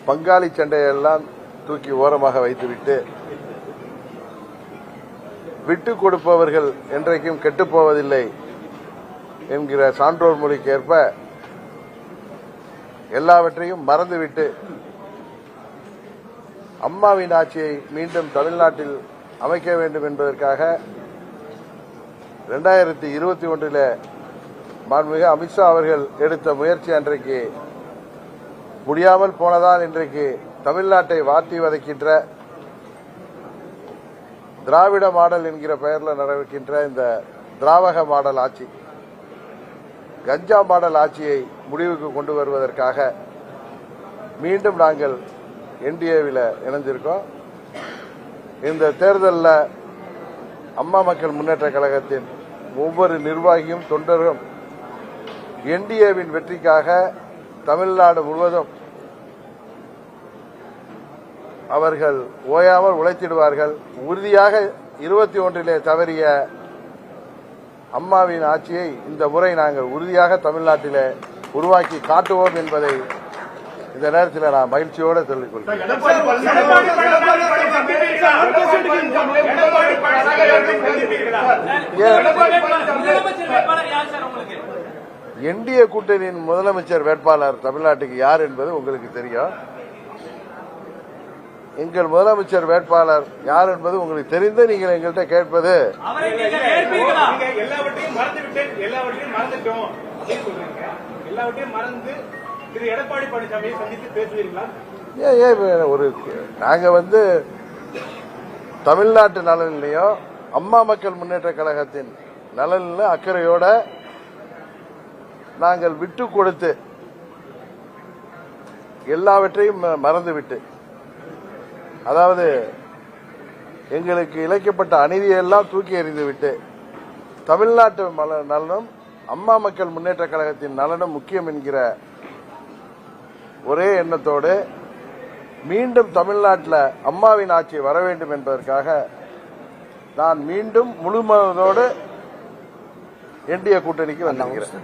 பங்காளி சண்டையெல்லாம் தூக்கி ஓரமாக வைத்துவிட்டு விட்டுக் கொடுப்பவர்கள் என்றைக்கும் கெட்டுப்போவதில்லை என்கிற சான்றோர் மொழிக்கு ஏற்ப எல்லாவற்றையும் மறந்துவிட்டு அம்மாவின் ஆட்சியை மீண்டும் தமிழ்நாட்டில் அமைக்க வேண்டும் என்பதற்காக 2021 மாண்புமிகு அமித்ஷா அவர்கள் எடுத்த முயற்சி அன்றைக்கு முடியாமல் போனதால் இன்றைக்கு தமிழ்நாட்டை வாட்டி வதைக்கின்ற திராவிட மாடல் என்கிற பெயரில் நடக்கின்ற இந்த திராவக மாடல் ஆட்சி, கஞ்சா மாடல் ஆட்சியை முடிவுக்கு கொண்டு வருவதற்காக மீண்டும் நாங்கள் என்டிஏவில் இணைஞ்சிருக்கோம். இந்த தேர்தலில் அம்மா மக்கள் முன்னேற்ற கழகத்தின் ஒவ்வொரு நிர்வாகியும் தொண்டரும் என்டிஏவின் வெற்றிக்காக தமிழ்நாடு முழுவதும் அவர்கள் ஓயாமல் உழைத்திடுவார்கள். உறுதியாக 21 தவறிய அம்மாவின் ஆட்சியை இந்த முறை நாங்கள் உறுதியாக தமிழ்நாட்டில் உருவாக்கி காட்டுவோம் என்பதை இந்த நேரத்தில் நான் மகிழ்ச்சியோடு சொல்லிக் கொள்கிறேன். என்டிஏ கூட்டணியின் முதலமைச்சர் வேட்பாளர் தமிழ்நாட்டுக்கு யார் என்பது உங்களுக்கு தெரியும். எங்கள் முதலமைச்சர் வேட்பாளர் யார் என்பது உங்களுக்கு தெரிந்து நீங்கள் எங்கள்கிட்ட கேட்பது ஒரு நாங்க தமிழ்நாட்டு நலனிலையும் அம்மா மக்கள் முன்னேற்ற கழகத்தின் நலனில் அக்கறையோட நாங்கள் விட்டு கொடுத்து எல்லாவற்றையும் மறந்துவிட்டு, அதாவது எங்களுக்கு இழைக்கப்பட்ட அநீதியெல்லாம் தூக்கி எறிந்துவிட்டு தமிழ்நாட்டு நலனும் அம்மா மக்கள் முன்னேற்ற கழகத்தின் நலனும் முக்கியம் என்கிற ஒரே எண்ணத்தோடு மீண்டும் தமிழ்நாட்டில் அம்மாவின் ஆட்சி வர வேண்டும் என்பதற்காக நான் மீண்டும் முழு மனதோடு என்டிஏ கூட்டணிக்கு வந்திருக்கிறேன்.